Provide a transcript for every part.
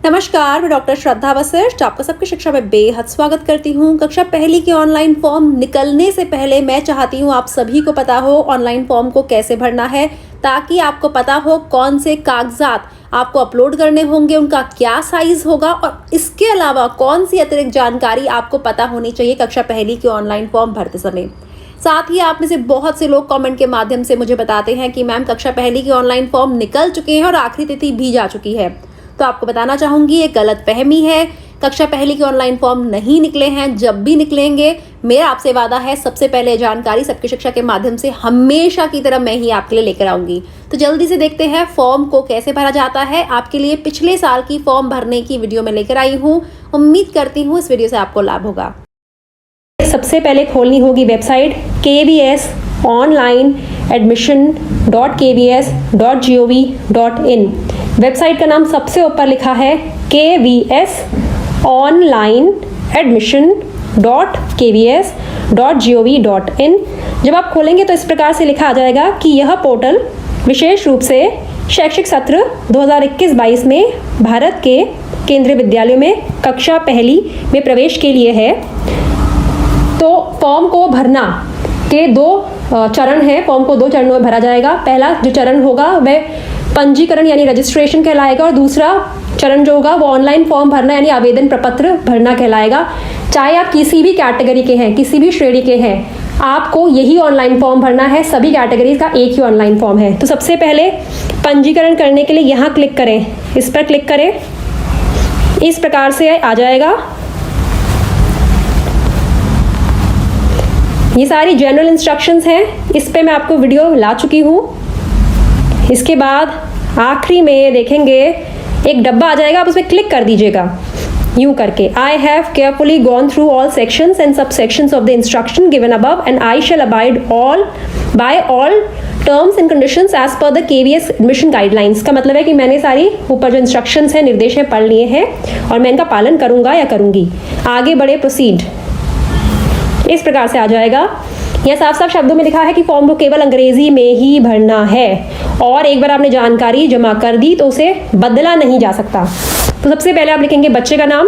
नमस्कार, मैं डॉक्टर श्रद्धा वशिष्ठ आपका सबकी शिक्षा में बेहद स्वागत करती हूँ। कक्षा पहली की ऑनलाइन फॉर्म निकलने से पहले मैं चाहती हूँ आप सभी को पता हो ऑनलाइन फॉर्म को कैसे भरना है, ताकि आपको पता हो कौन से कागजात आपको अपलोड करने होंगे, उनका क्या साइज होगा और इसके अलावा कौन सी अतिरिक्त जानकारी आपको पता होनी चाहिए कक्षा पहली की ऑनलाइन फॉर्म भरते समय। साथ ही आप में से बहुत से लोग कमेंट के माध्यम से मुझे बताते हैं कि मैम कक्षा पहली की ऑनलाइन फॉर्म निकल चुके हैं और आखिरी तिथि भी जा चुकी है। तो आपको बताना चाहूंगी ये गलत फहमी है। कक्षा पहली के ऑनलाइन फॉर्म नहीं निकले हैं, जब भी निकलेंगे मेरा आपसे वादा है सबसे पहले जानकारी सबकी शिक्षा के माध्यम से हमेशा की तरह मैं ही आपके लिए लेकर आऊंगी। तो जल्दी से देखते हैं फॉर्म को कैसे भरा जाता है। आपके लिए पिछले साल की फॉर्म भरने की वीडियो में लेकर आई हूँ। उम्मीद करती हूँ इस वीडियो से आपको लाभ होगा। सबसे पहले खोलनी होगी वेबसाइट kvsonlineadmission.kvs.gov.in। वेबसाइट का नाम सबसे ऊपर लिखा है kvsonlineadmission.kvs.gov.in। जब आप खोलेंगे तो इस प्रकार से लिखा आ जाएगा कि यह पोर्टल विशेष रूप से शैक्षिक सत्र 2021-22 में भारत के केंद्रीय विद्यालयों में कक्षा पहली में प्रवेश के लिए है। तो फॉर्म को भरना के दो चरण हैं। फॉर्म को दो चरणों में भरा जाएगा। पहला जो चरण होगा वह पंजीकरण यानी रजिस्ट्रेशन कहलाएगा और दूसरा चरण जो होगा वो ऑनलाइन फॉर्म भरना यानी आवेदन प्रपत्र भरना कहलाएगा। चाहे आप किसी भी कैटेगरी के हैं, किसी भी श्रेणी के हैं, आपको यही ऑनलाइन फॉर्म भरना है। सभी कैटेगरीज का एक ही ऑनलाइन फॉर्म है। तो सबसे पहले पंजीकरण करने के लिए यहाँ क्लिक करें, इस पर क्लिक करें। इस प्रकार से आ जाएगा। ये सारी जनरल इंस्ट्रक्शंस हैं, इस पे मैं आपको वीडियो ला चुकी हूँ। इसके बाद आखिरी में देखेंगे एक डब्बा आ जाएगा, आप उस पर क्लिक कर दीजिएगा यूं करके। I have carefully gone through all sections and subsections of the instruction given above and I shall abide all by all terms and conditions as per the KVS admission guidelines. का मतलब है कि मैंने सारी ऊपर जो instructions हैं, निर्देश हैं, पढ़ लिए हैं और मैं इनका पालन करूंगा या करूंगी। आगे बढ़े, प्रोसीड। इस प्रकार से आ जाएगा। यह साफ साफ शब्दों में लिखा है कि फॉर्म को केवल अंग्रेजी में ही भरना है और एक बार आपने जानकारी जमा कर दी तो उसे बदला नहीं जा सकता। तो सबसे पहले आप लिखेंगे बच्चे का नाम।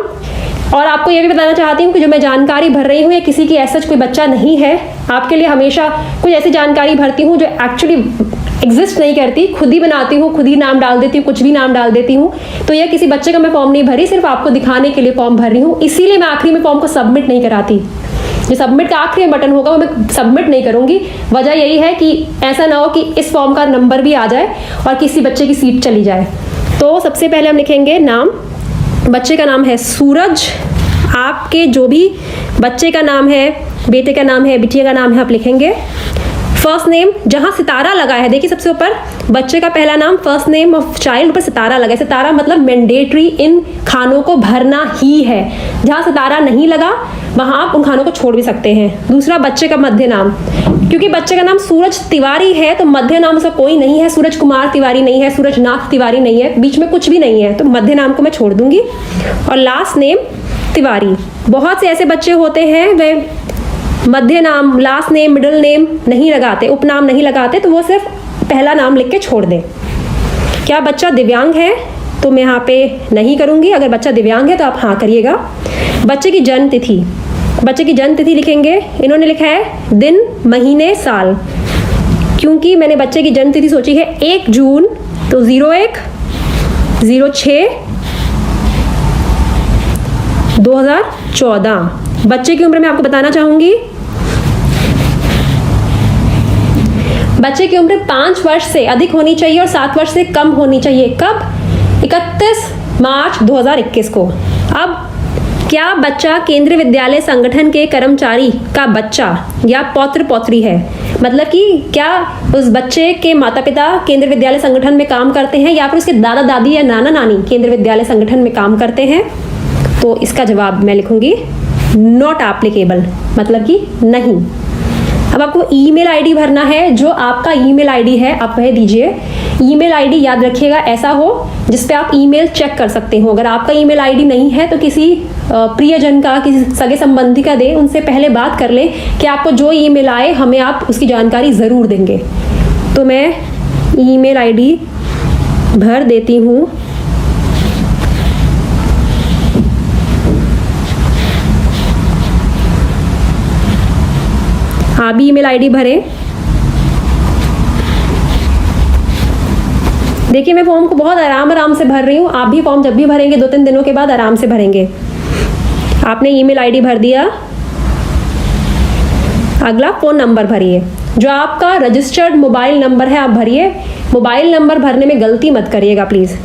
और आपको यह भी बताना चाहती हूँ कि जो मैं जानकारी भर रही हूँ ये किसी की ऐसा कोई बच्चा नहीं है। आपके लिए हमेशा कुछ ऐसी जानकारी भरती हूँ जो एक्चुअली एग्जिस्ट नहीं करती, खुद ही बनाती हूँ, खुद ही नाम डाल देती हूँ, कुछ भी नाम डाल देती हूँ। तो यह किसी बच्चे का मैं फॉर्म नहीं भरी, सिर्फ आपको दिखाने के लिए फॉर्म भर रही हूँ। इसीलिए मैं आखिरी में फॉर्म को सबमिट नहीं कराती। जो सबमिट का आखिरी बटन होगा वो मैं सबमिट नहीं करूंगी। वजह यही है कि ऐसा ना हो कि इस फॉर्म का नंबर भी आ जाए और किसी बच्चे की सीट चली जाए। तो सबसे पहले हम लिखेंगे नाम। बच्चे का नाम है सूरज। आपके जो भी बच्चे का नाम है, बेटे का नाम है, बिटिया का नाम है, आप लिखेंगे। फर्स्ट नेम, जहाँ सितारा लगा है, देखिए सबसे ऊपर बच्चे का पहला नाम, फर्स्ट नेम ऑफ चाइल्ड, ऊपर सितारा लगा है। सितारा मतलब मैंडेटरी, इन खानों को भरना ही है। जहाँ सितारा नहीं लगा वहाँ आप उन खानों को छोड़ भी सकते हैं। दूसरा बच्चे का मध्य नाम, क्योंकि बच्चे का नाम सूरज तिवारी है तो मध्य नाम उसका कोई नहीं है। सूरज कुमार तिवारी नहीं है, सूरज नाथ तिवारी नहीं है, बीच में कुछ भी नहीं है, तो मध्य नाम को मैं छोड़ दूंगी। और लास्ट नेम तिवारी। बहुत से ऐसे बच्चे होते हैं वे मध्य नाम, लास्ट नेम, मिडिल नेम नहीं लगाते, उपनाम नहीं लगाते, तो वो सिर्फ पहला नाम लिख के छोड़ दें। क्या बच्चा दिव्यांग है? तो मैं यहाँ पे नहीं करूँगी। अगर बच्चा दिव्यांग है तो आप हाँ करिएगा। बच्चे की जन्म तिथि, बच्चे की जन्म तिथि लिखेंगे। इन्होंने लिखा है दिन, महीने, साल। क्योंकि मैंने बच्चे की जन्म तिथि सोची है 1 जून, तो 01/06/2014। बच्चे की उम्र मैं आपको बताना चाहूंगी। बच्चे की उम्र 5 वर्ष से अधिक होनी चाहिए और 7 वर्ष से कम होनी चाहिए। कब? 31 मार्च 2021 को। अब क्या बच्चा केंद्रीय विद्यालय संगठन के कर्मचारी का बच्चा या पौत्र पौत्री है? मतलब कि क्या उस बच्चे के माता पिता केंद्रीय विद्यालय संगठन में काम करते हैं या फिर उसके दादा दादी या नाना नानी केंद्रीय विद्यालय संगठन में काम करते हैं? तो इसका जवाब मैं लिखूंगी नॉट एप्लीकेबल, मतलब कि नहीं। अब आपको ईमेल आईडी भरना है। जो आपका ईमेल आईडी है आप वह दीजिए। ईमेल आईडी याद रखिएगा ऐसा हो जिस पे आप ईमेल चेक कर सकते हो। अगर आपका ईमेल आईडी नहीं है तो किसी प्रियजन का, किसी सगे संबंधी का दें। उनसे पहले बात कर लें कि आपको जो ईमेल आए हमें आप उसकी जानकारी ज़रूर देंगे। तो मैं ईमेल आईडी भर देती हूँ आप भी ईमेल आईडी भरें। देखिए मैं फॉर्म को बहुत आराम से भर रही हूँ, आप भी फॉर्म जब भी भरेंगे 2-3 दिनों के बाद आराम से भरेंगे। आपने ईमेल आईडी भर दिया, अगला फ़ोन नंबर भरिए, जो आपका रजिस्टर्ड मोबाइल नंबर है आप भरिए। मोबाइल नंबर भरने में गलती मत करिएगा प्लीज़।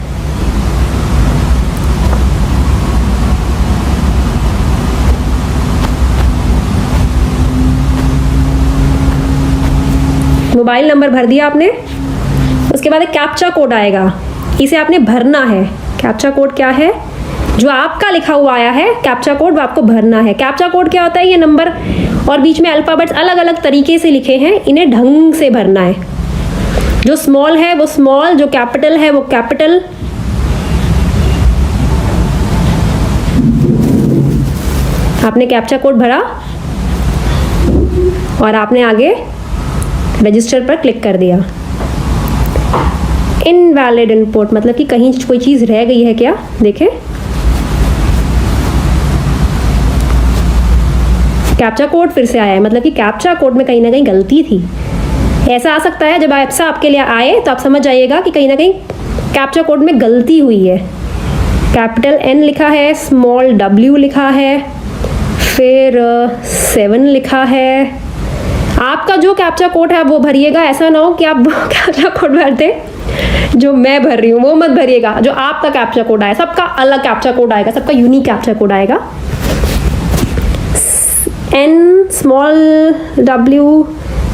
मोबाइल नंबर भर दिया आपने। उसके बाद एक कैप्चा कोड आएगा, इसे आपने भरना है। कैप्चा कोड क्या है? जो आपका लिखा हुआ आया है कैप्चा कोड, वो आपको भरना है। कैप्चा कोड क्या होता है? ये नंबर और बीच में अल्फ़ाबेट्स अलग अलग तरीके से लिखे हैं, इन्हें ढंग से भरना है। जो स्मॉल है वो स्मॉल, जो कैपिटल है वो कैपिटल। आपने कैप्चा कोड भरा और आपने आगे रजिस्टर पर क्लिक कर दिया। इनवैलिड इनपुट मतलब कि कहीं कोई चीज़ रह गई है क्या? देखें, कैप्चा कोड फिर से आया है, मतलब कि कैप्चा कोड में कहीं ना कहीं गलती थी। ऐसा आ सकता है, जब ऐसा आपके लिए आए तो आप समझ जाइएगा कि कहीं ना कहीं कैप्चा कोड में गलती हुई है। कैपिटल N लिखा है, स्मॉल W लिखा है, फिर 7 लिखा है। आपका जो कैप्चा कोड है वो भरिएगा। ऐसा ना हो कि आप कैप्चा कोड भरते जो मैं भर रही हूँ वो मत भरिएगा। जो आपका कैप्चा कोड आया, सबका अलग कैप्चा कोड आएगा, सबका यूनिक कैप्चा कोड आएगा। N small W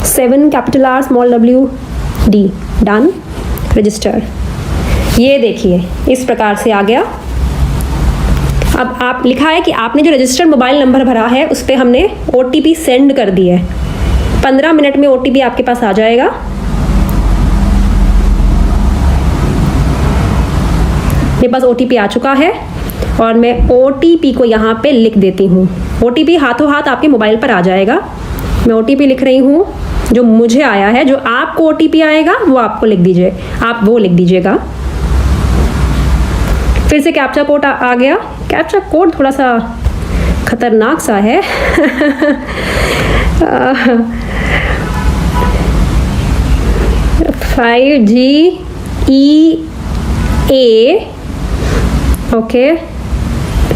7 capital R small W D। Done, register. ये देखिए इस प्रकार से आ गया। अब आप लिखा है कि आपने जो रजिस्टर्ड मोबाइल नंबर भरा है उस पर हमने OTP सेंड कर दी है। 15 मिनट में OTP आपके पास आ जाएगा। मेरे पास OTP आ चुका है और मैं OTP को यहाँ पे लिख देती हूँ। OTP हाथों हाथ आपके मोबाइल पर आ जाएगा। मैं OTP लिख रही हूँ जो मुझे आया है। जो आपको OTP आएगा वो आपको लिख दीजिए, आप वो लिख दीजिएगा। फिर से कैप्चा कोड आ गया। कैप्चा कोड थोड़ा सा खतरनाक सा है। 5GEA, okay.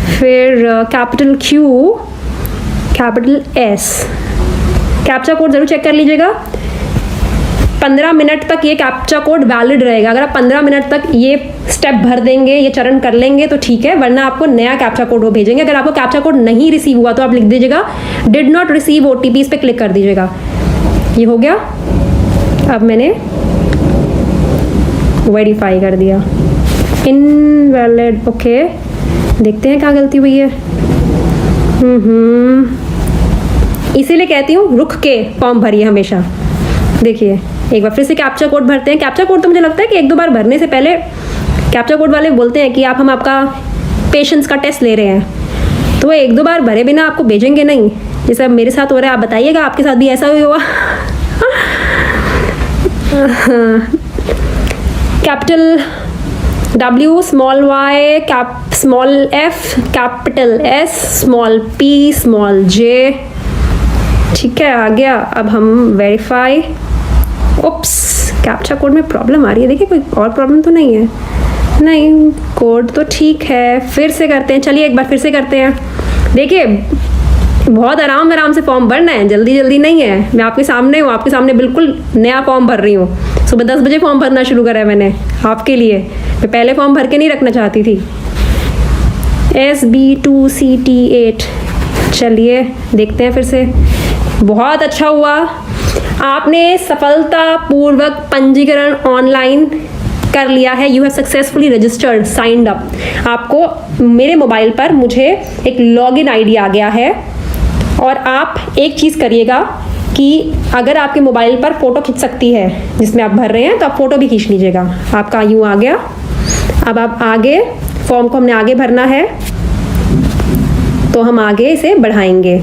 फिर capital Q, capital S। Captcha code ज़रूर चेक कर लीजिएगा। 15 मिनट तक ये कैप्चा कोड वैलिड रहेगा। अगर आप 15 मिनट तक ये स्टेप भर देंगे, ये चरण कर लेंगे तो ठीक है, वरना आपको नया कैप्चा कोड वो भेजेंगे। अगर आपको कैप्चा कोड नहीं रिसीव हुआ तो आप लिख दीजिएगा डिड नॉट रिसीव OTP, इस पर क्लिक कर दीजिएगा। ये हो गया। अब मैंने वेरीफाई कर दिया। Invalid, okay. देखते हैं क्या गलती हुई है। इसीलिए कहती हूँ रुक के फॉर्म भरिए हमेशा। देखिए एक बार फिर से कैप्चा कोड भरते हैं। कैप्चा कोड तो मुझे लगता है कि 1-2 बार भरने से पहले कैप्चा कोड वाले बोलते हैं कि हम आपका पेशेंस का टेस्ट ले रहे हैं, तो वो 1-2 बार भरे बिना आपको भेजेंगे नहीं। जैसे अब मेरे साथ हो रहा है, आप बताइएगा आपके साथ भी ऐसा ही हुआ। Capital W small Y small F capital S small P small J। ठीक है, आ गया। अब हम वेरीफाई। उप्स, कैप्चा कोड में प्रॉब्लम आ रही है। देखिए कोई और प्रॉब्लम तो नहीं है। नहीं, कोड तो ठीक है। फिर से करते हैं, चलिए एक बार फिर से करते हैं। देखिए बहुत आराम से फॉर्म भरना है, जल्दी जल्दी नहीं है। मैं आपके सामने हूँ, आपके सामने बिल्कुल नया फॉर्म भर रही हूँ। सुबह 10 बजे फॉर्म भरना शुरू करा है मैंने आपके लिए। मैं पहले फॉर्म भर के नहीं रखना चाहती थी। SB2CT8। चलिए देखते हैं फिर से। बहुत अच्छा हुआ, आपने सफलतापूर्वक पंजीकरण ऑनलाइन कर लिया है। You have successfully registered signed up. आपको मेरे मोबाइल पर मुझे एक लॉगिन आईडी आ गया है। और आप एक चीज़ करिएगा कि अगर आपके मोबाइल पर फ़ोटो खींच सकती है जिसमें आप भर रहे हैं, तो आप फ़ोटो भी खींच लीजिएगा। आपका यूँ आ गया। अब आप आगे फॉर्म को हमने आगे भरना है, तो हम आगे इसे बढ़ाएंगे।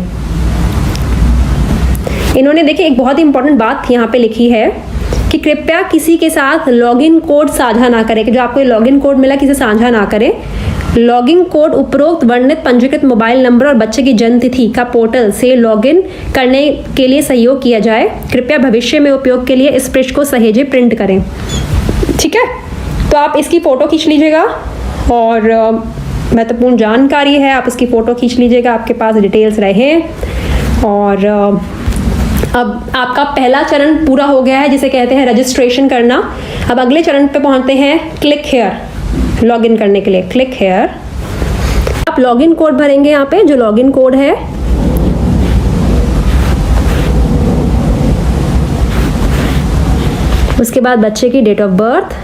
इन्होंने देखिए एक बहुत ही इंपॉर्टेंट बात यहाँ पे लिखी है कि कृपया किसी के साथ लॉगिन कोड साझा ना करें। कि जो आपको लॉगिन कोड मिला किसी साझा ना करें। लॉगिन कोड उपरोक्त वर्णित पंजीकृत मोबाइल नंबर और बच्चे की जन्म तिथि का पोर्टल से लॉगिन करने के लिए सहयोग किया जाए। कृपया भविष्य में उपयोग के लिए इस पृष्ठ को सहेजे प्रिंट करें। ठीक है, तो आप इसकी फ़ोटो खींच लीजिएगा और महत्वपूर्ण जानकारी है, आप इसकी फ़ोटो खींच लीजिएगा, आपके पास डिटेल्स रहे। और अब आपका पहला चरण पूरा हो गया है, जिसे कहते हैं रजिस्ट्रेशन करना। अब अगले चरण पे पहुंचते हैं, क्लिक हेयर, लॉगिन करने के लिए क्लिक हेयर। आप लॉगिन कोड भरेंगे यहाँ पे, जो लॉगिन कोड है उसके बाद बच्चे की डेट ऑफ बर्थ,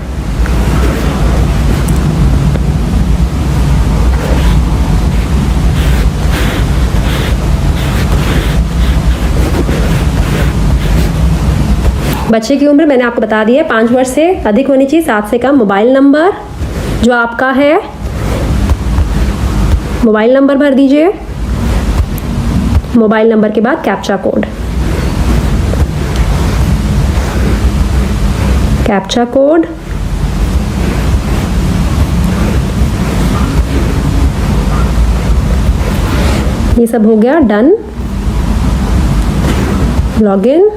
बच्चे की उम्र मैंने आपको बता दी है, 5 वर्ष से अधिक होनी चाहिए, 7 से कम। मोबाइल नंबर जो आपका है, मोबाइल नंबर भर दीजिए। मोबाइल नंबर के बाद कैप्चा कोड, कैप्चा कोड, ये सब हो गया डन। लॉगिन,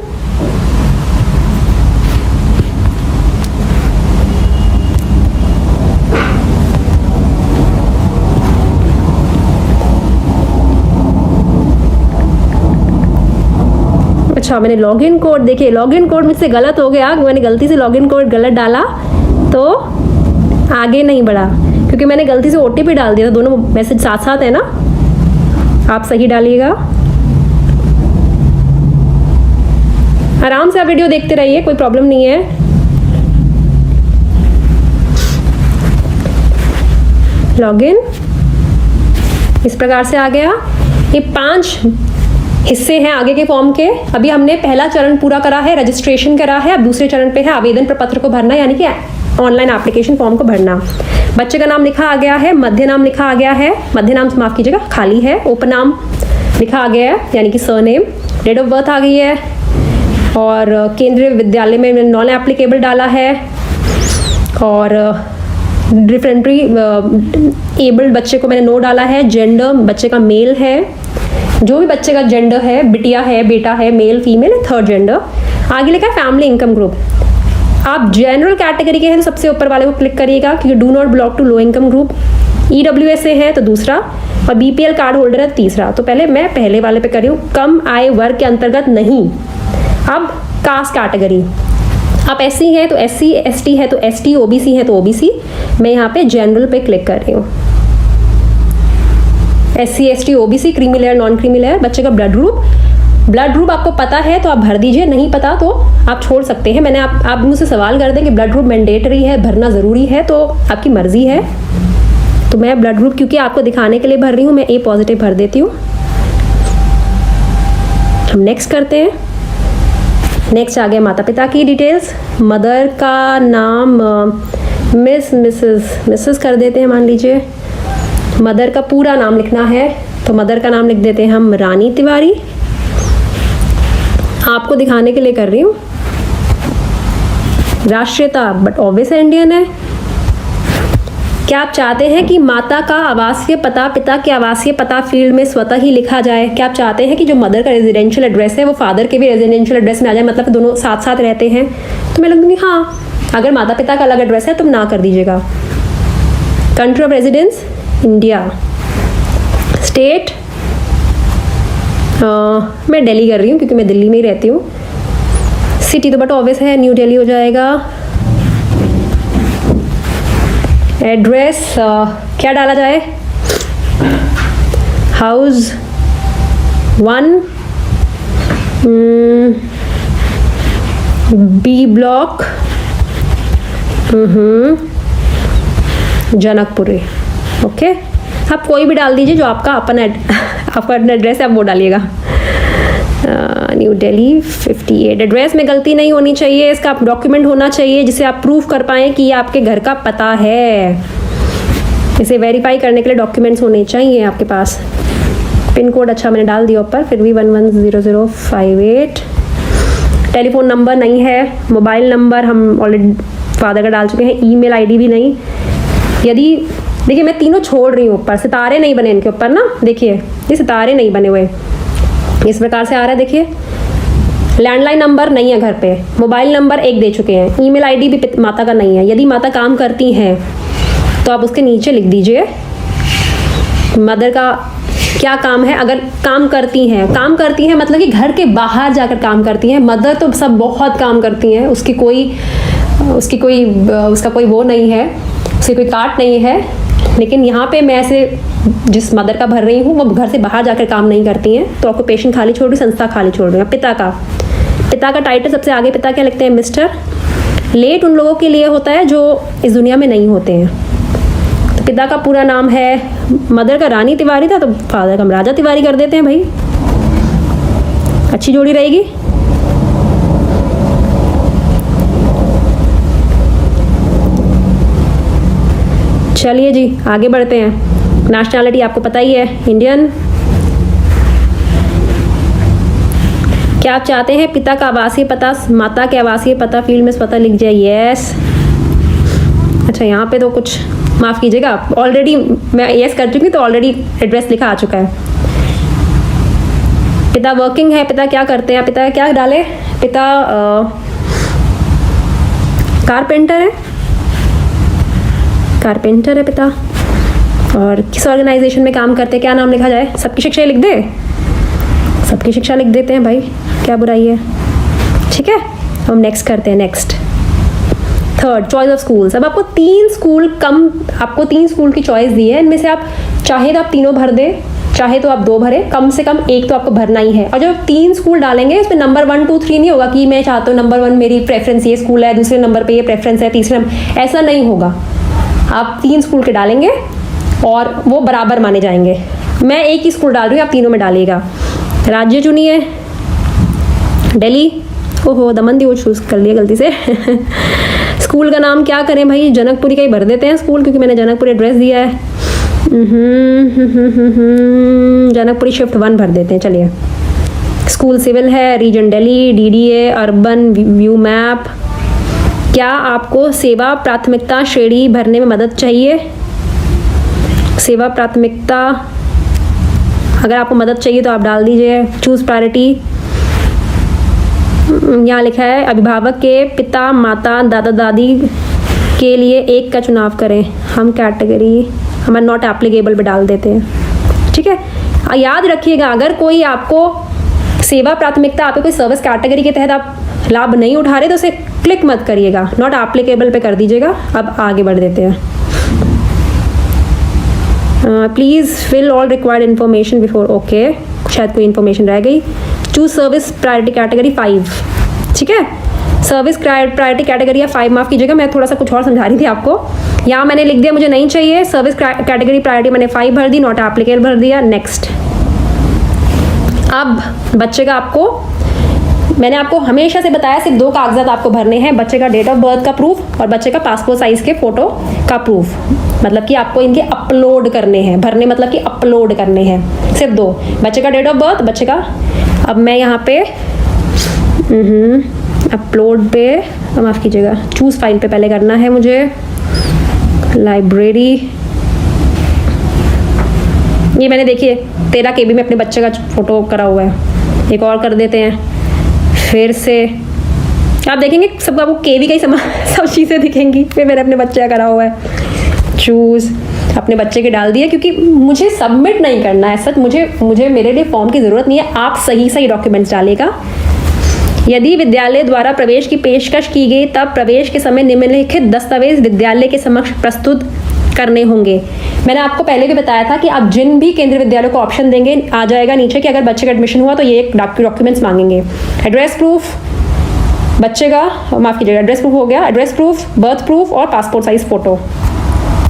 अच्छा मैंने लॉगिन कोड, देखिए लॉगिन कोड मुझसे गलत हो गया, मैंने गलती से लॉगिन कोड गलत डाला तो आगे नहीं बढ़ा, क्योंकि मैंने गलती से OTP डाल दिया था। दोनों मैसेज साथ साथ है ना, आप सही डालिएगा। आराम से आप वीडियो देखते रहिए, कोई प्रॉब्लम नहीं है। लॉगिन इस प्रकार से आ गया। ये 5 हिस्से हैं आगे के फॉर्म के। अभी हमने पहला चरण पूरा करा है, रजिस्ट्रेशन करा है। अब दूसरे चरण पे है आवेदन प्रपत्र को भरना, यानी कि ऑनलाइन एप्लीकेशन फॉर्म को भरना। बच्चे का नाम लिखा आ गया है, मध्य नाम लिखा आ गया है, मध्य नाम माफ कीजिएगा खाली है, उपनाम लिखा आ गया है यानी कि सरनेम, डेट ऑफ बर्थ आ गई है, और केंद्रीय विद्यालय में मैंने नॉन एप्लीकेबल डाला है, और डिफरेंटली एबल्ड बच्चे को मैंने नो डाला है। जेंडर बच्चे का मेल है, जो भी बच्चे का जेंडर है, बिटिया है, बेटा है, मेल फीमेल, थर्ड जेंडर। आगे लिखा है फैमिली इनकम ग्रुप। आप जनरल कैटेगरी के हैं तो सबसे ऊपर वाले को क्लिक करिएगा, क्योंकि do not belong to low income group. EWS से है तो दूसरा, और BPL कार्ड होल्डर है तीसरा। तो पहले मैं पहले वाले पे कर रही हूँ, कम आय वर्ग के अंतर्गत नहीं। अब कास्ट कैटेगरी, आप SC हैं तो SC, ST है तो ST, OBC है तो OBC। मैं यहाँ पे जनरल पे क्लिक कर रही हूँ। SC, ST, OBC, creamy layer, non creamy layer. बच्चे का ब्लड ग्रुप आपको पता है तो आप भर दीजिए, नहीं पता तो आप छोड़ सकते हैं। मैंने आप मुझसे सवाल कर दें कि ब्लड ग्रुप मैंडेटरी है, भरना ज़रूरी है, तो आपकी मर्जी है। तो मैं ब्लड ग्रुप क्योंकि आपको दिखाने के लिए भर रही हूँ, मैं A पॉजिटिव भर देती हूँ। हम नेक्स्ट करते हैं। नेक्स्ट आ गया माता पिता की डिटेल्स। मदर का नाम मिसेस कर देते हैं, मान लीजिए। मदर का पूरा नाम लिखना है तो मदर का नाम लिख देते हैं हम रानी तिवारी। आपको दिखाने के लिए कर रही हूँ। राष्ट्रीयता बट ऑब्वियस इंडियन है। क्या आप चाहते हैं कि माता का आवासीय पता पिता के आवासीय पता फील्ड में स्वतः ही लिखा जाए? क्या आप चाहते हैं कि जो मदर का रेजिडेंशियल एड्रेस है वो फादर के भी रेजिडेंशियल एड्रेस में आ जाए, मतलब दोनों साथ साथ रहते हैं? तो मैं लिख दूँगी हाँ। अगर माता पिता का अलग एड्रेस है तो ना कर दीजिएगा। Country of residence India. State मैं दिल्ली कर रही हूँ क्योंकि मैं दिल्ली में ही रहती हूँ। सिटी तो बट ऑब्वियस है, न्यू दिल्ली हो जाएगा। एड्रेस क्या डाला जाए? House 1 B block Janakpuri. Okay, आप कोई भी डाल दीजिए जो आपका अपन एड्रेस है, आप वो डालिएगा। न्यू दिल्ली 58। एड्रेस में गलती नहीं होनी चाहिए, इसका डॉक्यूमेंट होना चाहिए जिसे आप प्रूफ कर पाएँ कि ये आपके घर का पता है। इसे वेरीफाई करने के लिए डॉक्यूमेंट्स होने चाहिए आपके पास। पिन कोड अच्छा मैंने डाल दिया ऊपर, फिर भी 110058। टेलीफोन नंबर नहीं है। मोबाइल नंबर हम ऑलरेडी फादर का डाल चुके हैं। ईमेल आईडी भी नहीं। यदि देखिए मैं तीनों छोड़ रही हूँ ऊपर, सितारे नहीं बने इनके ऊपर ना, देखिए ये सितारे नहीं बने हुए, इस प्रकार से आ रहा है। देखिए लैंडलाइन नंबर नहीं है घर पे, मोबाइल नंबर एक दे चुके हैं, ईमेल आईडी भी माता का नहीं है। यदि माता काम करती हैं तो आप उसके नीचे लिख दीजिए मदर का क्या काम है। अगर काम करती हैं मतलब कि घर के बाहर जाकर काम करती हैं। मदर तो सब बहुत काम करती हैं, उसका कोई वो नहीं है, उसकी कोई काट नहीं है। लेकिन यहाँ पे मैं ऐसे जिस मदर का भर रही हूँ वो घर से बाहर जाकर काम नहीं करती हैं, तो ऑक्यूपेशन खाली छोड़ रही, संस्था खाली छोड़ रही हूँ। पिता का टाइटल सबसे आगे, पिता क्या लिखते हैं? मिस्टर। लेट उन लोगों के लिए होता है जो इस दुनिया में नहीं होते हैं। तो पिता का पूरा नाम है, मदर का रानी तिवारी था तो फादर का हम राजा तिवारी कर देते हैं भाई, अच्छी जोड़ी रहेगी। चलिए जी आगे बढ़ते हैं। नेशनैलिटी आपको पता ही है, इंडियन। क्या आप चाहते हैं पिता का आवासीय पता माता के आवासीय पता फील्ड में पता लिख जाए? यस। अच्छा यहाँ पे तो कुछ माफ़ कीजिएगा, ऑलरेडी मैं यस कर चुकी, तो ऑलरेडी एड्रेस लिखा आ चुका है। पिता वर्किंग है, पिता क्या करते हैं? पिता क्या डाले? पिता कारपेंटर है पिता। और किस ऑर्गेनाइजेशन में काम करते हैं, क्या नाम लिखा जाए? सबकी शिक्षा लिख दे, सबकी शिक्षा लिख देते हैं भाई, क्या बुराई है। ठीक है, हम नेक्स्ट करते हैं। Next third, choice of schools. अब आपको तीन स्कूल की चॉइस दी है, इनमें से आप चाहे तो आप तीनों भर दें, चाहे तो आप दो भरें, कम से कम एक तो आपको भरना ही है। और जब 3 स्कूल डालेंगे इसमें नंबर 1 2 3 नहीं होगा कि मैं चाहता हूँ नंबर 1 मेरी प्रेफरेंस ये स्कूल है, दूसरे नंबर पे ये प्रेफरेंस है, तीसरे नंबर, ऐसा नहीं होगा। आप 3 स्कूल के डालेंगे और वो बराबर माने जाएंगे। मैं एक ही स्कूल डाल रही हूँ, आप तीनों में डालिएगा। राज्य चुनिए, दिल्ली। ओहो दमन चूज कर लिया गलती से। स्कूल का नाम क्या करें भाई? जनकपुरी का ही भर देते हैं स्कूल, क्योंकि मैंने जनकपुरी एड्रेस दिया है। जनकपुरी शिफ्ट 1 भर देते हैं। चलिए, स्कूल सिविल है, region Delhi, DDA, urban view map. क्या आपको सेवा प्राथमिकता श्रेणी भरने में मदद चाहिए? सेवा प्राथमिकता अगर आपको मदद चाहिए तो आप डाल दीजिए। चूज प्रायोरिटी, यहाँ लिखा है अभिभावक के पिता माता दादा दादी के लिए एक का चुनाव करें। हम कैटेगरी हमारे नॉट एप्लीकेबल पे डाल देते हैं। ठीक है, याद रखिएगा अगर कोई आपको सेवा प्राथमिकता, आपको कोई सर्विस कैटेगरी के तहत आप लाभ नहीं उठा रहे तो उसे क्लिक मत करिएगा, नॉट एप्लीकेबल पे कर दीजिएगा। अब आगे बढ़ देते हैं। Please fill all required information before. Okay, शायद कोई इन्फॉर्मेशन रह गई। Choose service priority category 5। ठीक है, सर्विस प्रायोरिटी कैटेगरी या 5 माफ़ कीजिएगा, मैं थोड़ा सा कुछ और समझा रही थी आपको। यहाँ मैंने लिख दिया मुझे नहीं चाहिए, सर्विस कैटेगरी प्रायोरिटी मैंने 5 भर दी, नॉट एप्लीकेबल भर दिया। नेक्स्ट। अब बच्चे का मैंने आपको हमेशा से बताया सिर्फ 2 कागजात आपको भरने हैं, बच्चे का डेट ऑफ बर्थ का प्रूफ और बच्चे का पासपोर्ट साइज के फोटो का प्रूफ। मतलब कि आपको इनके अपलोड करने हैं, भरने मतलब कि अपलोड करने हैं, सिर्फ 2, बच्चे का डेट ऑफ बर्थ, बच्चे का। अब मैं यहाँ पे अपलोड पे माफ़ कीजिएगा, चूज़ फाइल पे पहले करना है मुझे। लाइब्रेरी, ये मैंने देखिए 13 KB में अपने बच्चे का फ़ोटो करा हुआ है। एक और कर देते हैं, फिर से आप देखेंगे सबको आपको KB का ही सब चीज़ें दिखेंगी। फिर मैंने अपने बच्चे का करा हुआ है, चूज़ अपने बच्चे के डाल दिया, क्योंकि मुझे सबमिट नहीं करना है सच, मुझे मेरे लिए फॉर्म की ज़रूरत नहीं है। आप सही डॉक्यूमेंट्स डालिएगा। यदि विद्यालय द्वारा प्रवेश की पेशकश की गई तब प्रवेश के समय निम्नलिखित दस्तावेज विद्यालय के समक्ष प्रस्तुत करने होंगे। मैंने आपको पहले भी बताया था कि आप जिन भी केंद्रीय विद्यालयों को ऑप्शन देंगे आ जाएगा नीचे कि अगर बच्चे का एडमिशन हुआ तो ये एक डॉक्यूमेंट्स मांगेंगे। एड्रेस प्रूफ बच्चे का, माफ़ कीजिएगा, एड्रेस प्रूफ हो गया, एड्रेस प्रूफ, बर्थ प्रूफ और पासपोर्ट साइज फ़ोटो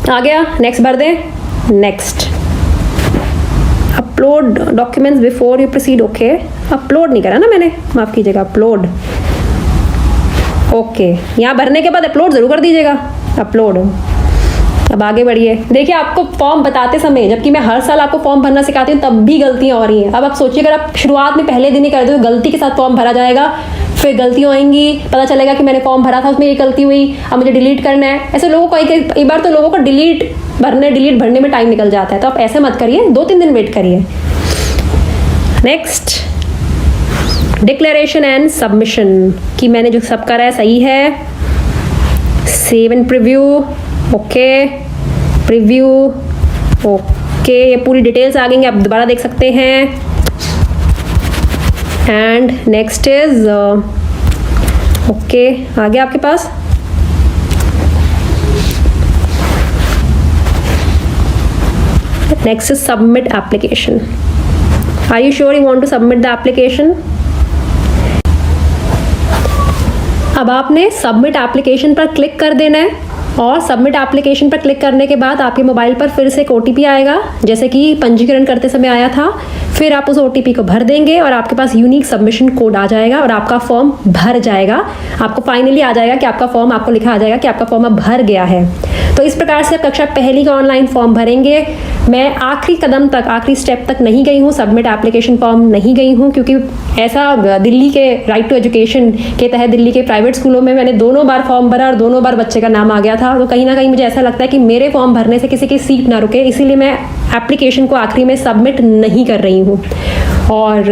आ गया। नेक्स्ट भर दें। Next, upload documents before you proceed. Okay, upload नहीं करा ना मैंने, माफ़ कीजिएगा, अपलोड। ओके, यहाँ भरने के बाद अपलोड ज़रूर कर दीजिएगा, अपलोड। अब आगे बढ़िए। देखिए आपको फॉर्म बताते समय, जबकि मैं हर साल आपको फॉर्म भरना सिखाती हूँ, तब भी गलतियाँ हो रही हैं। अब आप सोचिए अगर आप शुरुआत में पहले दिन ही कर दो तो गलती के साथ फॉर्म भरा जाएगा, फिर गलतियाँ आएंगी, पता चलेगा कि मैंने फॉर्म भरा था उसमें ये गलती हुई, अब मुझे डिलीट करना है। ऐसे लोगों को एक बार तो लोगों को डिलीट भरने में टाइम निकल जाता है, तो आप ऐसे मत करिए, 2-3 दिन वेट करिए। नेक्स्ट, डिक्लेरेशन एंड सबमिशन, कि मैंने जो सब करा है सही है। Save and preview, okay, preview, okay, ये पूरी डिटेल्स आ गई, आप दोबारा देख सकते हैं। एंड नेक्स्ट इज ओके, आ गया आपके पास। Next is submit application. Are you sure you want to submit the application? अब आपने सबमिट एप्लीकेशन पर क्लिक कर देना है, और सबमिट एप्लीकेशन पर क्लिक करने के बाद आपके मोबाइल पर फिर से एक OTP आएगा, जैसे कि पंजीकरण करते समय आया था। फिर आप उस OTP को भर देंगे और आपके पास यूनिक सबमिशन कोड आ जाएगा और आपका फॉर्म भर जाएगा। आपको फाइनली आ जाएगा कि आपका फॉर्म, आपको लिखा आ जाएगा कि आपका फॉर्म अब भर गया है। तो इस प्रकार से आप कक्षा पहली का ऑनलाइन फॉर्म भरेंगे। मैं आखिरी कदम तक, आखिरी स्टेप तक नहीं गई हूँ, सबमिट एप्लीकेशन फॉर्म नहीं गई हूँ, क्योंकि ऐसा दिल्ली के राइट टू एजुकेशन के तहत दिल्ली के प्राइवेट स्कूलों में मैंने दोनों बार फॉर्म भरा और दोनों बार बच्चे का नाम आ गया था। तो कहीं ना कहीं मुझे ऐसा लगता है कि मेरे फॉर्म भरने से किसी की सीट ना रुके, इसीलिए मैं एप्लीकेशन को आखिरी में सबमिट नहीं कर रही हूँ। और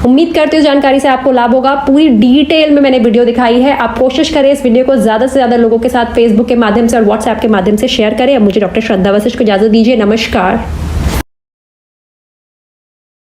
उम्मीद करती हूँ जानकारी से आपको लाभ होगा। पूरी डिटेल में मैंने वीडियो दिखाई है। आप कोशिश करें इस वीडियो को ज़्यादा से ज़्यादा लोगों के साथ फेसबुक के माध्यम से और व्हाट्सएप के माध्यम से शेयर करें। अब मुझे डॉक्टर श्रद्धा वशिष्ठ को इजाज़त दीजिए। नमस्कार।